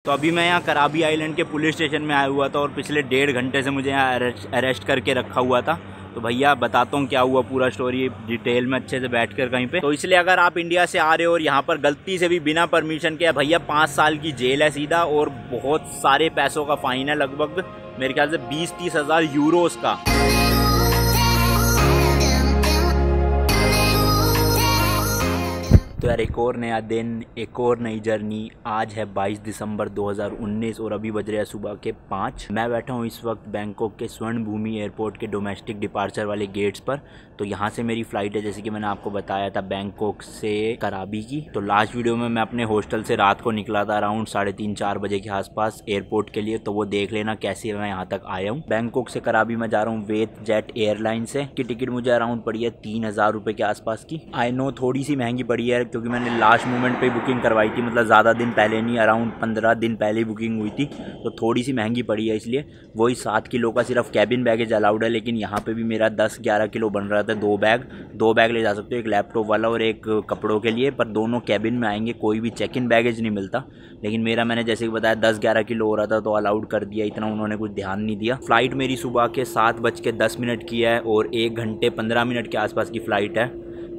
तो अभी मैं यहाँ कराबी आइलैंड के पुलिस स्टेशन में आया हुआ था और पिछले 1.5 घंटे से मुझे यहाँ अरेस्ट करके रखा हुआ था। तो भैया बताता हूँ क्या हुआ, पूरा स्टोरी डिटेल में अच्छे से बैठकर कहीं पे। तो इसलिए अगर आप इंडिया से आ रहे हो और यहाँ पर गलती से भी बिना परमिशन के, भैया 5 साल की जेल है सीधा, और बहुत सारे पैसों का फाइन है, लगभग मेरे ख्याल से 20-30 हज़ार यूरोस का। तो यार एक और नया दिन, एक और नई जर्नी। आज है 22 दिसंबर 2019 और अभी बज रहे हैं सुबह के 5। मैं बैठा हूँ इस वक्त बैंकॉक के स्वर्ण भूमि एयरपोर्ट के डोमेस्टिक डिपार्चर वाले गेट्स पर। तो यहाँ से मेरी फ़्लाइट है, जैसे कि मैंने आपको बताया था, बैंकॉक से कराबी की। तो लास्ट वीडियो में मैं अपने हॉस्टल से रात को निकला था अराउंड 3:30-4 बजे के आसपास एयरपोर्ट के लिए। तो वो देख लेना कैसे मैं यहाँ तक आया हूँ। बैंकॉक से कराबी मैं जा रहा हूँ वेट जेट एयरलाइन से, की टिकट मुझे अराउंड पड़ी है 3000 रुपये के आसपास की। आई नो थोड़ी सी महंगी पड़ी है क्योंकि मैंने लास्ट मोमेंट पे बुकिंग करवाई थी, मतलब ज़्यादा दिन पहले नहीं, अराउंड 15 दिन पहले ही बुकिंग हुई थी, तो थोड़ी सी महंगी पड़ी है इसलिए। वही 7 किलो का सिर्फ कैबिन बैगेज अलाउड है, लेकिन यहाँ पे भी मेरा 10-11 किलो बन रहा था। 2 बैग ले जा सकते हो, एक लैपटॉप वाला और एक कपड़ों के लिए, पर दोनों कैबिन में आएंगे, कोई भी चेक इन बैगेज नहीं मिलता। लेकिन मेरा, मैंने जैसे कि बताया, 10-11 किलो हो रहा था तो अलाउड कर दिया, इतना उन्होंने कुछ ध्यान नहीं दिया। फ़्लाइट मेरी सुबह के 7:10 की है और 1 घंटे 15 मिनट के आसपास की फ़्लाइट है,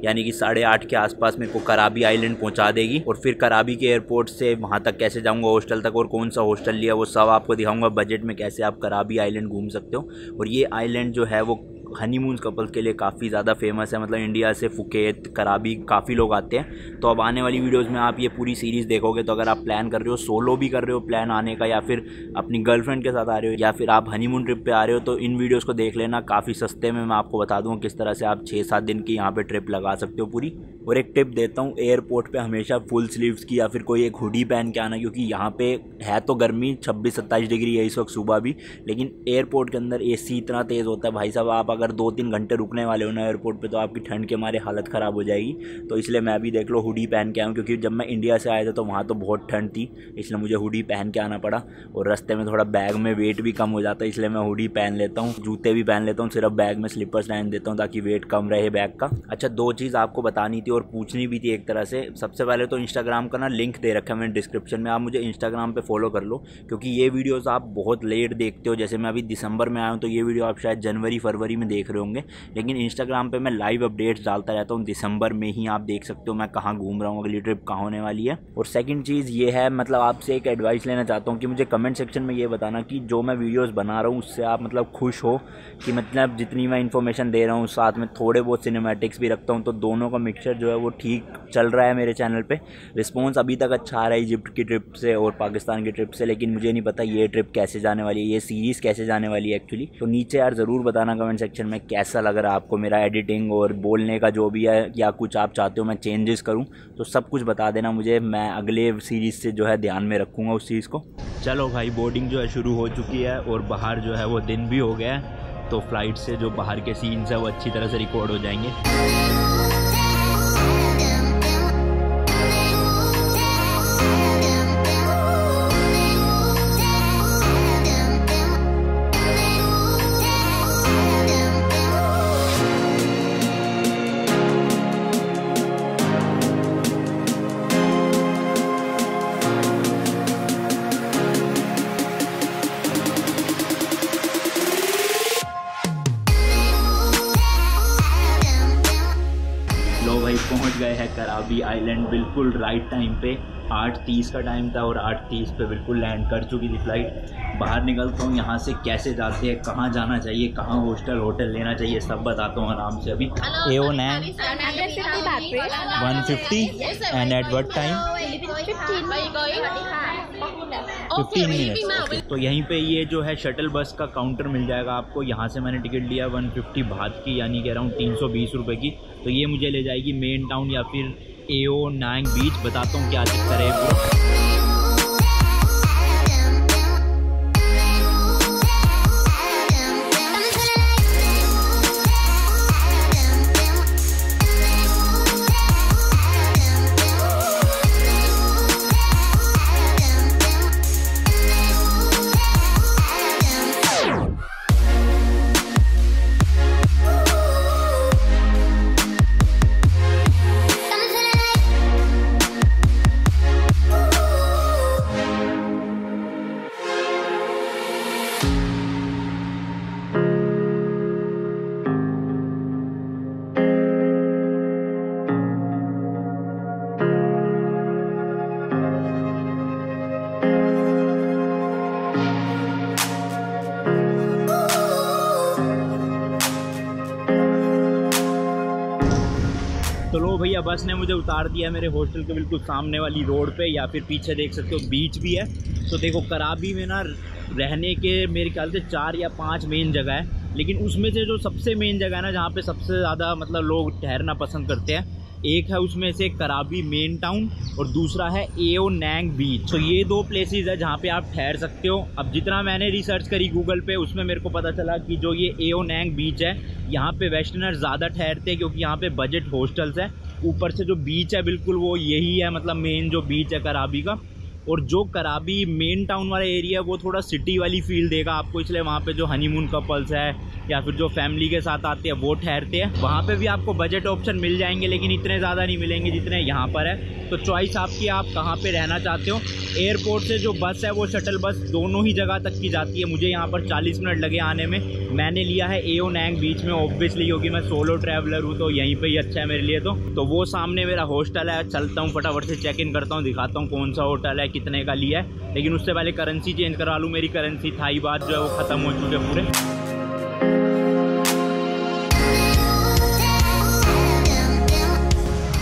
यानी कि 8:30 के आसपास मेरे को कराबी आइलैंड पहुंचा देगी। और फिर कराबी के एयरपोर्ट से वहां तक कैसे जाऊंगा हॉस्टल तक, और कौन सा हॉस्टल लिया, वो सब आपको दिखाऊंगा, बजट में कैसे आप कराबी आइलैंड घूम सकते हो। और ये आइलैंड जो है वो हनीमून कपल्स के लिए काफ़ी ज़्यादा फेमस है, मतलब इंडिया से फुकेत, कराबी काफ़ी लोग आते हैं। तो अब आने वाली वीडियोस में आप ये पूरी सीरीज़ देखोगे। तो अगर आप प्लान कर रहे हो, सोलो भी कर रहे हो प्लान आने का, या फिर अपनी गर्लफ्रेंड के साथ आ रहे हो, या फिर आप हनीमून ट्रिप पे आ रहे हो, तो इन वीडियोस को देख लेना। काफ़ी सस्ते में मैं आपको बता दूँगा किस तरह से आप 6-7 दिन की यहाँ पर ट्रिप लगा सकते हो पूरी। और एक टिप देता हूँ, एयरपोर्ट पर हमेशा फुल स्लीव्स की या फिर कोई एक हुडी पहन के आना, क्योंकि यहाँ पे है तो गर्मी 26-27 डिग्री है इस वक्त सुबह भी, लेकिन एयरपोर्ट के अंदर AC इतना तेज़ होता है भाई साहब, आप अगर 2-3 घंटे रुकने वाले हो ना एयरपोर्ट पे तो आपकी ठंड के मारे हालत ख़राब हो जाएगी। तो इसलिए मैं भी देख लो हुडी पहन के आया हूँ, क्योंकि जब मैं इंडिया से आया था तो वहाँ तो बहुत ठंड थी, इसलिए मुझे हुडी पहन के आना पड़ा। और रास्ते में थोड़ा बैग में वेट भी कम हो जाता है, इसलिए मैं हुडी पहन लेता हूँ, जूते भी पहन लेता हूँ, सिर्फ बैग में स्लीपर्स पहन देता हूँ ताकि वेट कम रहे बैग का। अच्छा, 2 चीज़ आपको बतानी थी और पूछनी भी थी एक तरह से। सबसे पहले तो इंस्टाग्राम का ना लिंक दे रखा है मैंने डिस्क्रिप्शन में, आप मुझे इंस्टाग्राम पर फॉलो कर लो, क्योंकि ये वीडियोज़ आप बहुत लेट देखते हो। जैसे मैं अभी दिसंबर में आया हूँ तो ये वीडियो आप शायद जनवरी-फरवरी में देख रहे होंगे, लेकिन इंस्टाग्राम पे मैं लाइव अपडेट्स डालता रहता हूँ। दिसंबर में ही आप देख सकते हो मैं कहाँ घूम रहा हूँ, अगली ट्रिप कहाँ होने वाली है। और सेकंड चीज़ ये है, मतलब आपसे एक एडवाइस लेना चाहता हूँ कि मुझे कमेंट सेक्शन में ये बताना कि जो मैं वीडियोस बना रहा हूँ उससे आप मतलब खुश हो, कि मतलब जितनी मैं इन्फॉर्मेशन दे रहा हूँ साथ में थोड़े बहुत सिनेमैटिक्स भी रखता हूँ, तो दोनों का मिक्सचर जो है वो ठीक चल रहा है मेरे चैनल पर। रिस्पॉन्स अभी तक अच्छा आ रहा है इजिप्ट की ट्रिप से और पाकिस्तान की ट्रिप से, लेकिन मुझे नहीं पता ये ट्रिप कैसे जाने वाली है, ये सीरीज़ कैसे जाने वाली है एक्चुअली। तो नीचे यार ज़रूर बताना कमेंट सेक्शन में कैसा लग रहा है आपको मेरा एडिटिंग और बोलने का जो भी है, या कुछ आप चाहते हो मैं चेंजेस करूं, तो सब कुछ बता देना मुझे, मैं अगले सीरीज़ से जो है ध्यान में रखूंगा उस चीज़ को। चलो भाई, बोर्डिंग जो है शुरू हो चुकी है और बाहर जो है वो दिन भी हो गया है, तो फ्लाइट से जो बाहर के सीन्स है वो अच्छी तरह से रिकॉर्ड हो जाएंगे। पहुंच गए हैं कराबी आइलैंड बिल्कुल राइट टाइम पे। 8:30 का टाइम था और 8:30 पे बिल्कुल लैंड कर चुकी थी फ्लाइट। बाहर निकलता हूँ यहाँ से, कैसे जाते हैं, कहाँ जाना चाहिए, कहाँ होटल लेना चाहिए, सब बताता हूँ आराम से। अभी AO9 150 and at what time 15 minutes. तो यहीं पे ये जो है शटल बस का काउंटर मिल जाएगा आपको। यहाँ से मैंने टिकट लिया 150 बात की, यानी कि अराउंड 320 रुपये की। तो ये मुझे ले जाएगी मेन टाउन या फिर AO9 बीच। बताता हूँ क्या चक्कर है पूरा। तो लो भैया, बस ने मुझे उतार दिया मेरे हॉस्टल के बिल्कुल सामने वाली रोड पे, या फिर पीछे देख सकते हो बीच भी है। तो देखो कराबी में ना रहने के मेरे ख्याल से 4 या 5 मेन जगह है, लेकिन उसमें से जो सबसे मेन जगह है ना, जहाँ पे सबसे ज़्यादा मतलब लोग ठहरना पसंद करते हैं, एक है उसमें से कराबी मेन टाउन और दूसरा है एओ नैंग बीच। तो ये 2 प्लेसेस है जहाँ पे आप ठहर सकते हो। अब जितना मैंने रिसर्च करी गूगल पे, उसमें मेरे को पता चला कि जो ये एओ नैंग बीच है, यहाँ पे वेस्टर्नर ज़्यादा ठहरते हैं क्योंकि यहाँ पे बजट हॉस्टल्स है। ऊपर से जो बीच है बिल्कुल वो यही है, मतलब मेन जो बीच है कराबी का। और जो कराबी मेन टाउन वाला एरिया है वो थोड़ा सिटी वाली फील देगा आपको, इसलिए वहाँ पे जो हनीमून कपल्स है या फिर जो फैमिली के साथ आते हैं वो ठहरते हैं। वहाँ पे भी आपको बजट ऑप्शन मिल जाएंगे, लेकिन इतने ज़्यादा नहीं मिलेंगे जितने यहाँ पर है। तो चॉइस आपकी, आप कहाँ पे रहना चाहते हो। एयरपोर्ट से जो बस है वो शटल बस दोनों ही जगह तक की जाती है। मुझे यहाँ पर 40 मिनट लगे आने में। मैंने लिया है एओ नैंग बीच में ऑब्वियसली, क्योंकि मैं सोलो ट्रैवलर हूँ तो यहीं पे ही अच्छा है मेरे लिए। तो वो सामने मेरा हॉस्टल है। चलता हूँ फटाफट से चेक इन करता हूँ, दिखाता हूँ कौन सा होटल है, कितने का लिया है। लेकिन उससे पहले करेंसी चेंज करा लूँ। मेरी करेंसी थाई बात जो है वो ख़त्म हो चुके पूरे।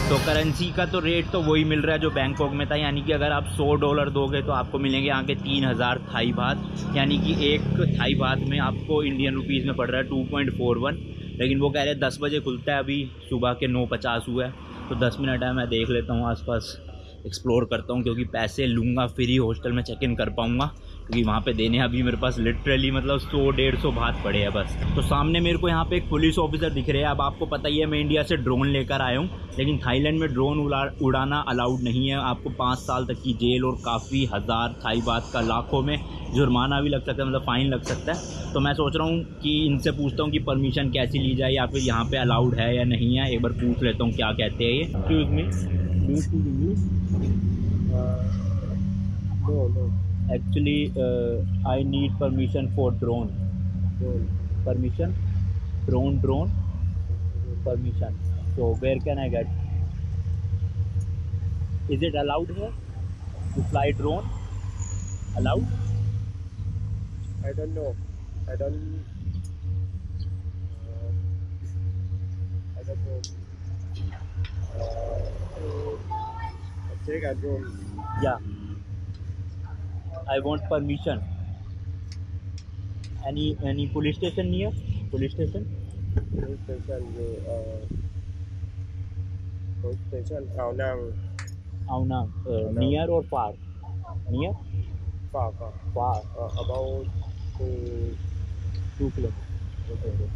तो करेंसी का तो रेट तो वही मिल रहा है जो बैंकॉक में था, यानी कि अगर आप $100 दोगे तो आपको मिलेंगे यहाँ के 3000 थाई बात, यानी कि एक थाई बात में आपको इंडियन रुपीज़ में पड़ रहा है 2.41। लेकिन वो कह रहे हैं 10 बजे खुलता है, अभी सुबह के 9:50 हुआ है। तो 10 मिनट है, मैं देख लेता हूँ आसपास, एक्सप्लोर करता हूँ, क्योंकि पैसे लूँगा फिर ही हॉस्टल में चेक इन कर पाऊँगा, क्योंकि वहाँ पे देने अभी मेरे पास लिटरली मतलब 100-150 बात पड़े हैं बस। तो सामने मेरे को यहाँ पे एक पुलिस ऑफिसर दिख रहे हैं। अब आपको पता ही है मैं इंडिया से ड्रोन लेकर आया हूँ, लेकिन थाईलैंड में ड्रोन उड़ाना अलाउड नहीं है। आपको 5 साल तक की जेल और काफ़ी हज़ार थाई बात का लाखों में जुर्माना भी लग सकता है, मतलब फ़ाइन लग सकता है। तो मैं सोच रहा हूँ कि इनसे पूछता हूँ कि परमिशन कैसी ली जाए, या फिर यहाँ पे अलाउड है या नहीं है। एक बार पूछ लेता हूँ क्या कहते हैं ये। Excuse me, no. Actually, I need permission for drone. Permission? Drone permission. So where can I get? Is it allowed here to fly drone? Allowed? I don't know. I don't know. Take a drone. Yeah. I want permission. Any police station near? Police station? Police station. Ao Nang. Near or far? Near? Far. About 2 kilometers. Okay.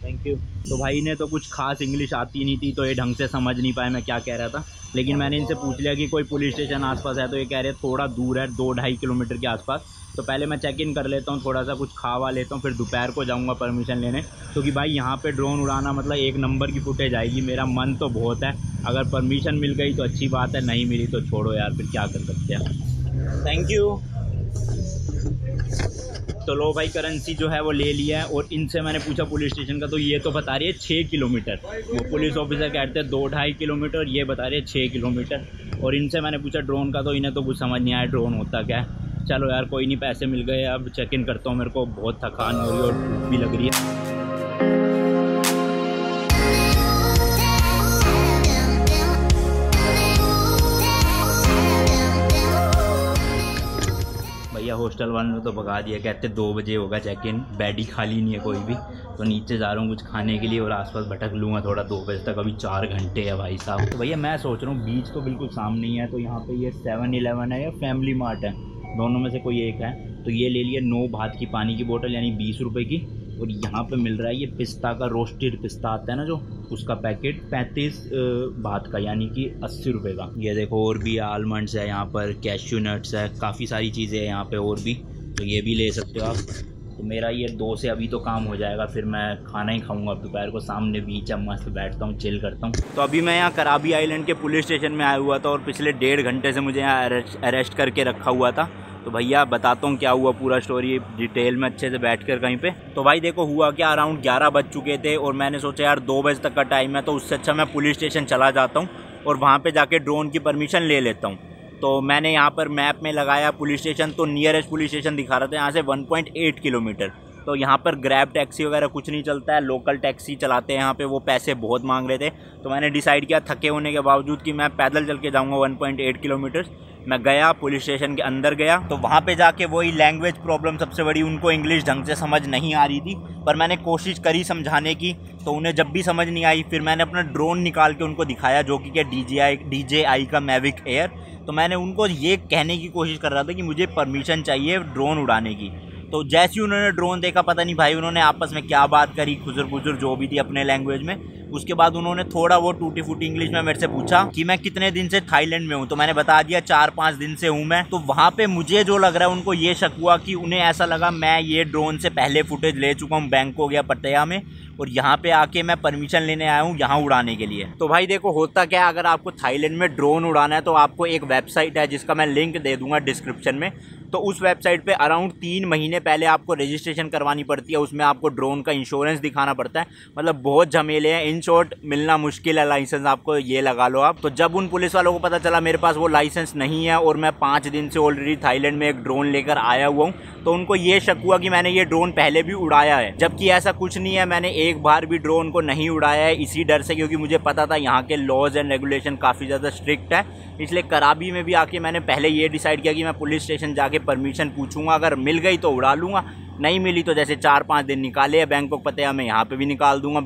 Thank you. तो भाई ने तो कुछ खास English आती नहीं थी, तो ये ढंग से समझ नहीं पाया मैं क्या कह रहा था। लेकिन मैंने इनसे पूछ लिया कि कोई पुलिस स्टेशन आसपास है, तो ये कह रहे थोड़ा दूर है, 2-2.5 किलोमीटर के आसपास। तो पहले मैं चेक इन कर लेता हूँ, थोड़ा सा कुछ खावा लेता हूँ, फिर दोपहर को जाऊँगा परमिशन लेने। क्योंकि भाई यहाँ पे ड्रोन उड़ाना मतलब 1 नंबर की फुटेज आएगी। मेरा मन तो बहुत है, अगर परमिशन मिल गई तो अच्छी बात है, नहीं मिली तो छोड़ो यार, फिर क्या कर सकते हैं। Thank you. तो लो भाई, करेंसी जो है वो ले लिया है। और इनसे मैंने पूछा पुलिस स्टेशन का, तो ये तो बता रही है 6 किलोमीटर। वो पुलिस ऑफिसर कहते हैं 2-2.5 किलोमीटर, ये बता रही है 6 किलोमीटर। और इनसे मैंने पूछा ड्रोन का, तो इन्हें तो कुछ समझ नहीं आया ड्रोन होता क्या है। चलो यार कोई नहीं, पैसे मिल गए, अब चेक इन करता हूँ। मेरे को बहुत थकान हो रही है और भूख भी लग रही है। भैया हॉस्टल वालों ने तो भगा दिया, कहते 2 बजे होगा चेक इन, बेड ही खाली नहीं है कोई भी। तो नीचे जा रहा हूँ कुछ खाने के लिए और आसपास भटक लूँगा थोड़ा 2 बजे तक। अभी 4 घंटे है भाई साहब। तो भैया मैं सोच रहा हूँ बीच तो बिल्कुल सामने ही है, तो यहाँ पे ये 7-11 है या फैमिली मार्ट है, दोनों में से कोई एक है। तो ये ले लिए 9 बात की पानी की बोतल, यानी 20 रुपये की। और यहाँ पे मिल रहा है ये पिस्ता का, रोस्टेड पिस्ता आता है ना जो, उसका पैकेट 35 बात का, यानी कि 80 रुपये का। ये देखो और भी आलमंड्स है यहाँ पर, कैश्यू नट्स है, काफ़ी सारी चीज़ें हैं यहाँ पे और भी, तो ये भी ले सकते हो आप। तो मेरा ये 2 से अभी तो काम हो जाएगा, फिर मैं खाना ही खाऊंगा दोपहर को। सामने बीच है, मस्त बैठता हूँ, चिल करता हूँ। तो अभी मैं यहाँ कराबी आइलैंड के पुलिस स्टेशन में आया हुआ था और पिछले 1.5 घंटे से मुझे यहाँ अरेस्ट करके रखा हुआ था। तो भैया बताता हूँ क्या हुआ पूरा स्टोरी डिटेल में अच्छे से बैठकर कहीं पे। तो भाई देखो हुआ क्या, अराउंड 11 बज चुके थे और मैंने सोचा यार 2 बजे तक का टाइम है तो उससे अच्छा मैं पुलिस स्टेशन चला जाता हूँ और वहाँ पे जाके ड्रोन की परमिशन ले लेता हूँ। तो मैंने यहाँ पर मैप में लगाया पुलिस स्टेशन, तो नियरेस्ट पुलिस स्टेशन दिखा रहा था यहाँ से 1.8 किलोमीटर। तो यहाँ पर ग्रैब टैक्सी वगैरह कुछ नहीं चलता है, लोकल टैक्सी चलाते हैं यहाँ पे, वो पैसे बहुत मांग रहे थे। तो मैंने डिसाइड किया थके होने के बावजूद कि मैं पैदल चल के जाऊँगा 1.8 किलोमीटर। मैं गया पुलिस स्टेशन के अंदर गया, तो वहाँ पे जाके वही लैंग्वेज प्रॉब्लम सबसे बड़ी, उनको इंग्लिश ढंग से समझ नहीं आ रही थी, पर मैंने कोशिश करी समझाने की। तो उन्हें जब भी समझ नहीं आई फिर मैंने अपना ड्रोन निकाल के उनको दिखाया, जो कि क्या DJI का मैविक एयर। तो मैंने उनको ये कहने की कोशिश कर रहा था कि मुझे परमिशन चाहिए ड्रोन उड़ाने की। तो जैसे ही उन्होंने ड्रोन देखा, पता नहीं भाई उन्होंने आपस में क्या बात करी, खुजर बुजुर जो भी थी अपने लैंग्वेज में। उसके बाद उन्होंने थोड़ा वो टूटी फूटी इंग्लिश में मेरे से पूछा कि मैं कितने दिन से थाईलैंड में हूँ। तो मैंने बता दिया 4-5 दिन से हूँ मैं। तो वहाँ पे मुझे जो लग रहा है उनको ये शक हुआ कि उन्हें ऐसा लगा मैं ये ड्रोन से पहले फुटेज ले चुका हूँ बैंकॉक या पटाया में, और यहाँ पे आके मैं परमिशन लेने आया हूँ यहाँ उड़ाने के लिए। तो भाई देखो होता क्या है, अगर आपको थाईलैंड में ड्रोन उड़ाना है तो आपको एक वेबसाइट है जिसका मैं लिंक दे दूंगा डिस्क्रिप्शन में। तो उस वेबसाइट पे अराउंड 3 महीने पहले आपको रजिस्ट्रेशन करवानी पड़ती है, उसमें आपको ड्रोन का इंश्योरेंस दिखाना पड़ता है, मतलब बहुत झमेले हैं। इन शॉर्ट मिलना मुश्किल है लाइसेंस, आपको ये लगा लो आप। तो जब उन पुलिस वालों को पता चला मेरे पास वो लाइसेंस नहीं है और मैं 5 दिन से ऑलरेडी थाईलैंड में एक ड्रोन लेकर आया हुआ हूँ, तो उनको ये शक हुआ कि मैंने ये ड्रोन पहले भी उड़ाया है, जबकि ऐसा कुछ नहीं है। मैंने एक बार भी ड्रोन को नहीं उड़ाया है इसी डर से, क्योंकि मुझे पता था यहाँ के लॉज एंड रेगुलेशन काफ़ी ज़्यादा स्ट्रिक्ट है। इसलिए कराबी में भी आके मैंने पहले ये डिसाइड किया कि मैं पुलिस स्टेशन जाके परमिशन पूछूंगा, अगर मिल गई तो उड़ा लूँगा, नहीं मिली तो जैसे 4-5 दिन निकाले हैं बैंकॉक पटाया में, यहाँ पे भी निकाल दूंगा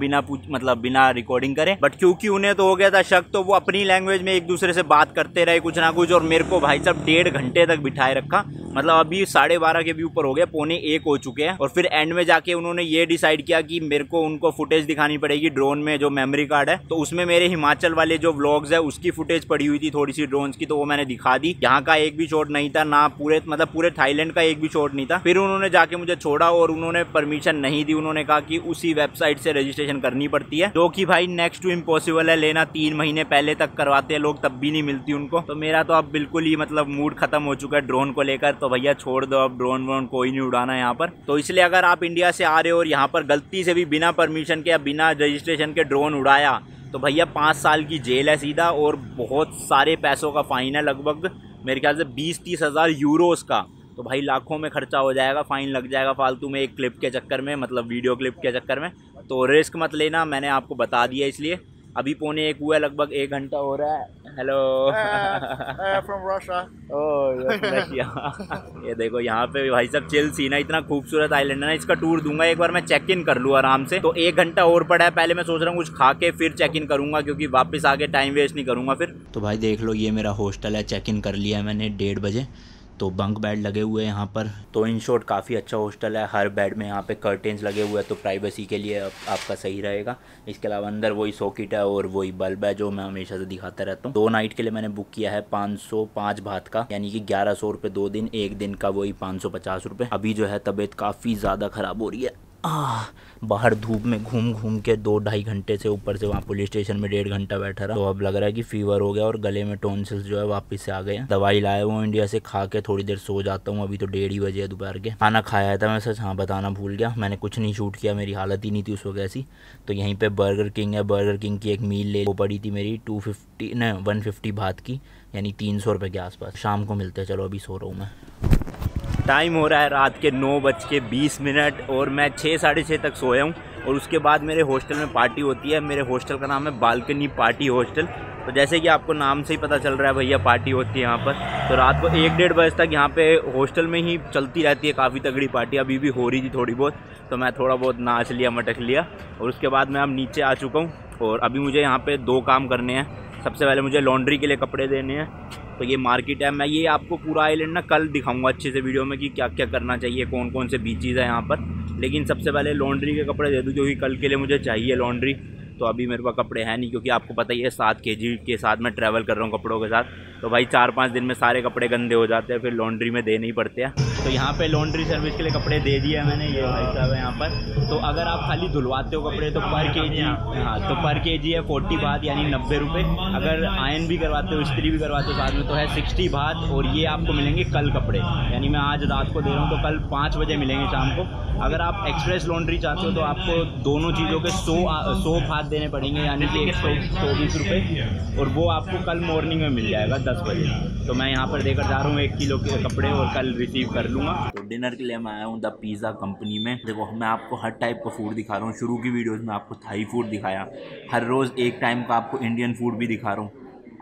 बिना रिकॉर्डिंग करे। बट क्योंकि उन्हें तो हो गया था शक, तो वो अपनी लैंग्वेज में एक दूसरे से बात करते रहे कुछ ना कुछ, और मेरे को भाई साहब 1.5 घंटे तक बिठाए रखा। मतलब अभी 12:30 के भी ऊपर हो गया, 12:45 हो चुके हैं। और फिर एंड में जाके उन्होंने ये डिसाइड किया कि मेरे को उनको फुटेज दिखानी पड़ेगी ड्रोन में, जो मेमोरी कार्ड है। तो उसमें मेरे हिमाचल वाले जो व्लॉग्स है उसकी फुटेज पड़ी हुई थी थोड़ी सी ड्रोन की, तो वो मैंने दिखा दी। यहाँ का एक भी शॉट नहीं था ना, पूरे थाईलैंड का एक भी शॉट नहीं था। फिर उन्होंने जाके मुझे छोड़ा और उन्होंने परमिशन नहीं दी। उन्होंने कहा कि उसी वेबसाइट से रजिस्ट्रेशन करनी पड़ती है, जो कि भाई नेक्स्ट टू इम्पॉसिबल है लेना। 3 महीने पहले तक करवाते हैं लोग, तब भी नहीं मिलती उनको। तो मेरा तो अब बिल्कुल ही मतलब मूड खत्म हो चुका है ड्रोन को लेकर। तो भैया छोड़ दो, अब ड्रोन व्रोन कोई नहीं उड़ाना यहाँ पर। तो इसलिए अगर आप इंडिया से आ रहे हो और यहाँ पर गलती से भी बिना परमिशन के या बिना रजिस्ट्रेशन के ड्रोन उड़ाया, तो भैया 5 साल की जेल है सीधा, और बहुत सारे पैसों का फाइन है, लगभग मेरे ख्याल से 20-30 हज़ार यूरोस का। तो भाई लाखों में खर्चा हो जाएगा, फाइन लग जाएगा फालतू में एक क्लिप के चक्कर में, मतलब वीडियो क्लिप के चक्कर में। तो रिस्क मत लेना, मैंने आपको बता दिया इसलिए। अभी 12:45 हुआ है, लगभग 1 घंटा हो रहा है। Hello from Russia. Oh Russia. ये देखो यहाँ पे भाई साहब चिल सीन है, इतना खूबसूरत आइलैंड है ना। इसका टूर दूंगा एक बार, मैं चेक इन कर लूँ आराम से। तो 1 घंटा और पड़ा है, पहले मैं सोच रहा हूँ कुछ खा के फिर चेक इन करूँगा, क्योंकि वापस आके टाइम वेस्ट नहीं करूँगा फिर। तो भाई देख लो ये मेरा हॉस्टल है, चेक इन कर लिया है मैंने 1:30 बजे। तो बंक बेड लगे हुए हैं यहाँ पर। तो इन शॉर्ट काफ़ी अच्छा हॉस्टल है, हर बेड में यहाँ पे कर्टेंस लगे हुए हैं, तो प्राइवेसी के लिए आपका सही रहेगा। इसके अलावा अंदर वही सॉकेट है और वही बल्ब है जो मैं हमेशा से दिखाता रहता हूँ। 2 नाइट के लिए मैंने बुक किया है 505 बात का, यानी कि 1100 रुपये 2 दिन, 1 दिन का वही 550 रुपये। अभी जो है तबीयत काफ़ी ज़्यादा ख़राब हो रही है। बाहर धूप में घूम घूम के 2-2.5 घंटे से, ऊपर से वहाँ पुलिस स्टेशन में 1.5 घंटा बैठा रहा। तो अब लग रहा है कि फीवर हो गया और गले में टॉन्सिल्स जो है वापस से आ गए हैं। दवाई लाया हुआ इंडिया से, खा के थोड़ी देर सो जाता हूँ। अभी तो 1:30 बजे है दोपहर के। खाना खाया था मैं, सच हाँ बताना भूल गया, मैंने कुछ नहीं शूट किया, मेरी हालत ही नहीं थी उस वजह से। तो यहीं पर बर्गर किंग है, बर्गर किंग की एक मील ले वो पड़ी थी मेरी 150 बात की, यानी 300 रुपये के आसपास। शाम को मिलते हैं, चलो अभी सो रहा हूँ मैं। टाइम हो रहा है रात के 9:20 और मैं 6-6:30 तक सोया हूँ। और उसके बाद मेरे हॉस्टल में पार्टी होती है। मेरे हॉस्टल का नाम है बालकनी पार्टी हॉस्टल। तो जैसे कि आपको नाम से ही पता चल रहा है भैया, पार्टी होती है यहाँ पर। तो रात को 1-1:30 बजे तक यहाँ पे हॉस्टल में ही चलती रहती है काफ़ी तगड़ी पार्टी। अभी भी हो रही थी थोड़ी बहुत, तो मैं थोड़ा बहुत नाच लिया, मटक लिया। और उसके बाद मैं अब नीचे आ चुका हूँ और अभी मुझे यहाँ पे 2 काम करने हैं। सबसे पहले मुझे लॉन्ड्री के लिए कपड़े देने हैं। तो ये मार्केट है, मैं ये आपको पूरा आइलैंड ना कल दिखाऊंगा अच्छे से वीडियो में कि क्या क्या करना चाहिए, कौन कौन से बीचेज़ है यहाँ पर। लेकिन सबसे पहले लॉन्ड्री के कपड़े दे दूँ, क्योंकि कल के लिए मुझे चाहिए लॉन्ड्री। तो अभी मेरे पास कपड़े हैं नहीं, क्योंकि आपको पता ही है 7 kg के साथ मैं ट्रैवल कर रहा हूँ कपड़ों के साथ। तो भाई 4-5 दिन में सारे कपड़े गंदे हो जाते हैं, फिर लॉन्ड्री में देने ही पड़ते हैं। तो यहाँ पे लॉन्ड्री सर्विस के लिए कपड़े दे दिए मैंने, ये भाई साहब है यहाँ पर। तो अगर आप खाली धुलवाते हो कपड़े तो पर केजी, हाँ तो पर केजी है 40 बात यानी 90 रुपये। अगर आयन भी करवाते हो, इस्त्री भी करवाते हो साथ में तो है 60 बात। और ये आपको मिलेंगे कल कपड़े, यानी मैं आज रात को दे रहा हूँ तो कल 5 बजे मिलेंगे शाम को। अगर आप एक्सप्रेस लॉन्ड्री चाहते हो तो आपको दोनों चीज़ों के 100 भात देने पड़ेंगे, यानी कि 124 रुपये, और वो आपको कल मॉर्निंग में मिल जाएगा 10 बजे। तो मैं यहाँ पर देकर जा रहा हूँ 1 किलो के कपड़े और कल रिसीव कर लूँगा। तो डिनर के लिए मैं आया हूँ द पिज़्ज़ा कंपनी में। देखो मैं आपको हर टाइप का फूड दिखा रहा हूँ। शुरू की वीडियोस में आपको थाई फूड दिखाया, हर रोज़ एक टाइम का आपको इंडियन फूड भी दिखा रहा हूँ।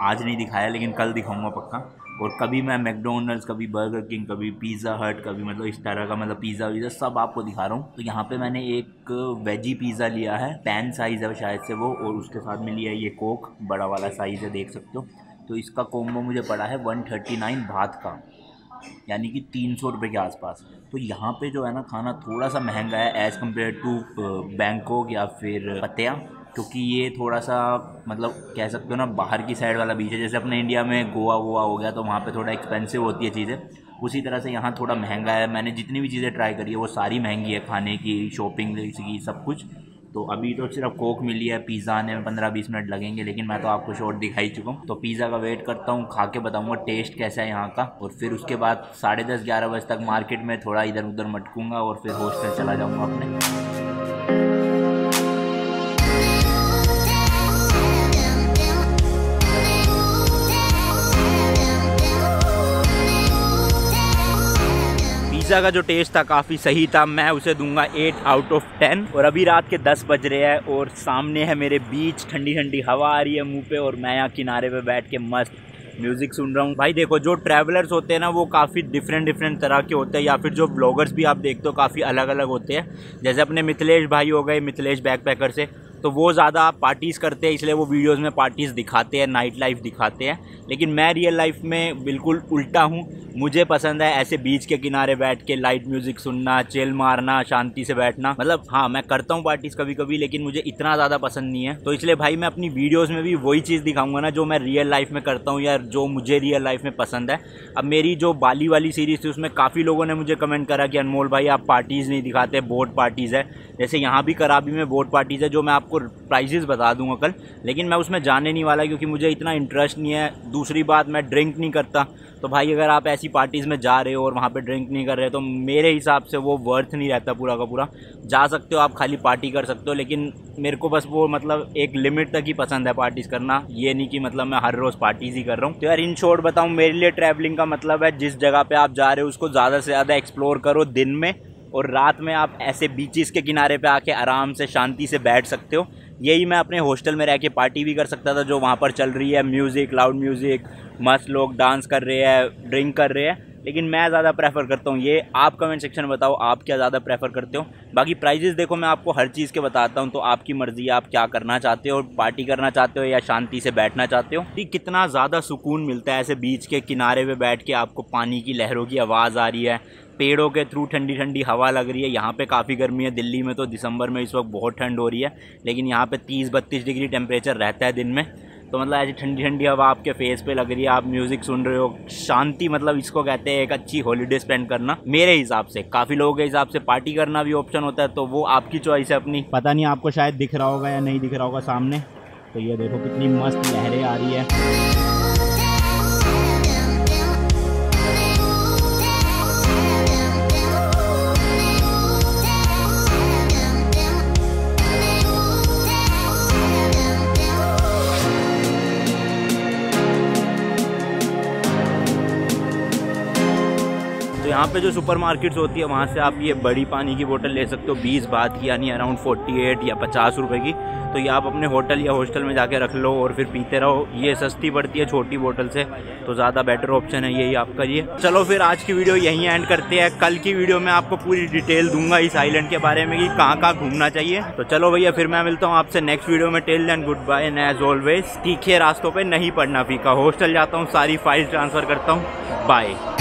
आज नहीं दिखाया लेकिन कल दिखाऊँगा पक्का। और कभी मैं मैकडोनल्ड्स, कभी बर्गर किंग, कभी पिज़्ज़ा हट, कभी मतलब इस तरह का मतलब पिज़्ज़ा वीज़ा सब आपको दिखा रहा हूँ। तो यहाँ पे मैंने एक वेजी पिज़्ज़ा लिया है, पैन साइज़ है शायद से वो, और उसके साथ में लिया है ये कोक, बड़ा वाला साइज़ है देख सकते हो। तो इसका कॉम्बो मुझे पड़ा है 139 भात का, यानी कि 300 रुपये के आसपास। तो यहाँ पे जो है ना खाना थोड़ा सा महंगा है एज़ कम्पेयर टू बैंकॉक या फिर पतिया, क्योंकि ये थोड़ा सा मतलब कह सकते हो ना बाहर की साइड वाला बीच है। जैसे अपने इंडिया में गोवा हो गया तो वहाँ पे थोड़ा एक्सपेंसिव होती है चीज़ें, उसी तरह से यहाँ थोड़ा महंगा है। मैंने जितनी भी चीज़ें ट्राई करी है वो सारी महंगी है, खाने की, शॉपिंग की, सब कुछ। तो अभी तो सिर्फ कोक मिली है, पिज़्ज़ा आने में 15-20 मिनट लगेंगे, लेकिन मैं तो आपको शॉर्ट दिखा ही चुका हूँ। तो पिज़्ज़ा का वेट करता हूँ, खा के बताऊँगा टेस्ट कैसा है यहाँ का। और फिर उसके बाद 10:30-11 बजे तक मार्केट में थोड़ा इधर उधर मटकूँगा और फिर हॉस्टल चला जाऊँगा अपने। पिज़्ज़ा का जो टेस्ट था काफ़ी सही था, मैं उसे दूंगा 8 आउट ऑफ 10। और अभी रात के 10 बज रहे हैं और सामने है मेरे बीच, ठंडी ठंडी हवा आ रही है मुंह पे, और मैं यहाँ किनारे पे बैठ के मस्त म्यूज़िक सुन रहा हूँ। भाई देखो जो ट्रैवलर्स होते हैं ना वो काफ़ी डिफरेंट तरह के होते हैं, या फिर जो ब्लॉगर्स भी आप देखते हो काफ़ी अलग अलग होते हैं। जैसे अपने मिथिलेश भाई हो गए, मिथिलेश बैकपैकर से, तो वो ज़्यादा पार्टीज़ करते हैं इसलिए वो वीडियोस में पार्टीज़ दिखाते हैं, नाइट लाइफ दिखाते हैं। लेकिन मैं रियल लाइफ में बिल्कुल उल्टा हूँ। मुझे पसंद है ऐसे बीच के किनारे बैठ के लाइट म्यूज़िक सुनना, चिल मारना, शांति से बैठना। मतलब हाँ मैं करता हूँ पार्टीज़ कभी कभी, लेकिन मुझे इतना ज़्यादा पसंद नहीं है। तो इसलिए भाई मैं अपनी वीडियोज़ में भी वही चीज़ दिखाऊँगा ना जो मैं रियल लाइफ में करता हूँ या जो मुझे रियल लाइफ में पसंद है। अब मेरी जो बाली वाली सीरीज़ थी उसमें काफ़ी लोगों ने मुझे कमेंट करा कि अनमोल भाई आप पार्टीज़ नहीं दिखाते, बोट पार्टीज़ है। जैसे यहाँ भी कराबी में बोट पार्टीज़ है, जो मैं आपको प्राइजेज़ बता दूंगा कल, लेकिन मैं उसमें जाने नहीं वाला क्योंकि मुझे इतना इंटरेस्ट नहीं है। दूसरी बात मैं ड्रिंक नहीं करता, तो भाई अगर आप ऐसी पार्टीज़ में जा रहे हो और वहाँ पे ड्रिंक नहीं कर रहे हो तो मेरे हिसाब से वो वर्थ नहीं रहता पूरा का पूरा। जा सकते हो आप, खाली पार्टी कर सकते हो, लेकिन मेरे को बस वो मतलब एक लिमिट तक ही पसंद है पार्टीज़ करना, ये नहीं कि मतलब मैं हर रोज़ पार्टीज़ ही कर रहा हूँ। तो यार इन शॉर्ट बताऊँ, मेरे लिए ट्रैवलिंग का मतलब है जिस जगह पर आप जा रहे हो उसको ज़्यादा से ज़्यादा एक्सप्लोर करो दिन में, और रात में आप ऐसे बीचेस के किनारे पे आके आराम से शांति से बैठ सकते हो। यही मैं अपने हॉस्टल में रह के पार्टी भी कर सकता था, जो वहाँ पर चल रही है म्यूज़िक, लाउड म्यूज़िक, मस्त लोग डांस कर रहे हैं, ड्रिंक कर रहे हैं, लेकिन मैं ज़्यादा प्रेफर करता हूँ ये। आप कमेंट सेक्शन में बताओ आप क्या ज़्यादा प्रेफर करते हो। बाकी प्राइजेज़ देखो मैं आपको हर चीज़ के बताता हूँ, तो आपकी मर्ज़ी है आप क्या करना चाहते हो, पार्टी करना चाहते हो या शांति से बैठना चाहते हो। कि कितना ज़्यादा सुकून मिलता है ऐसे बीच के किनारे पे बैठ के, आपको पानी की लहरों की आवाज़ आ रही है, पेड़ों के थ्रू ठंडी ठंडी हवा लग रही है। यहाँ पे काफ़ी गर्मी है, दिल्ली में तो दिसंबर में इस वक्त बहुत ठंड हो रही है, लेकिन यहाँ पे 30-32 डिग्री टेम्परेचर रहता है दिन में। तो मतलब ऐसी ठंडी ठंडी हवा आपके फेस पे लग रही है, आप म्यूज़िक सुन रहे हो, शांति, मतलब इसको कहते हैं एक अच्छी हॉलीडे स्पेंड करना मेरे हिसाब से। काफ़ी लोगों के हिसाब से पार्टी करना भी ऑप्शन होता है, तो वो आपकी चॉइस है अपनी। पता नहीं आपको शायद दिख रहा होगा या नहीं दिख रहा होगा सामने, तो ये देखो कितनी मस्त लहरें आ रही है। यहाँ पे जो सुपर मार्केट्स होती है वहाँ से आप ये बड़ी पानी की बोतल ले सकते हो 20 बात की, यानी अराउंड 48 या 50 रुपए की। तो ये आप अपने होटल या हॉस्टल में जाके रख लो और फिर पीते रहो। ये सस्ती पड़ती है छोटी बोतल से, तो ज़्यादा बेटर ऑप्शन है यही आपका ये। चलो फिर आज की वीडियो यहीं एंड करते हैं। कल की वीडियो में आपको पूरी डिटेल दूंगा इस आइलैंड के बारे में कि कहाँ कहाँ घूमना चाहिए। तो चलो भैया फिर मैं मिलता हूँ आपसे नेक्स्ट वीडियो में। Till then goodbye and as always तीखे रास्तों पर नहीं पड़ना फीका। हॉस्टल जाता हूँ, सारी फाइल ट्रांसफ़र करता हूँ। बाय।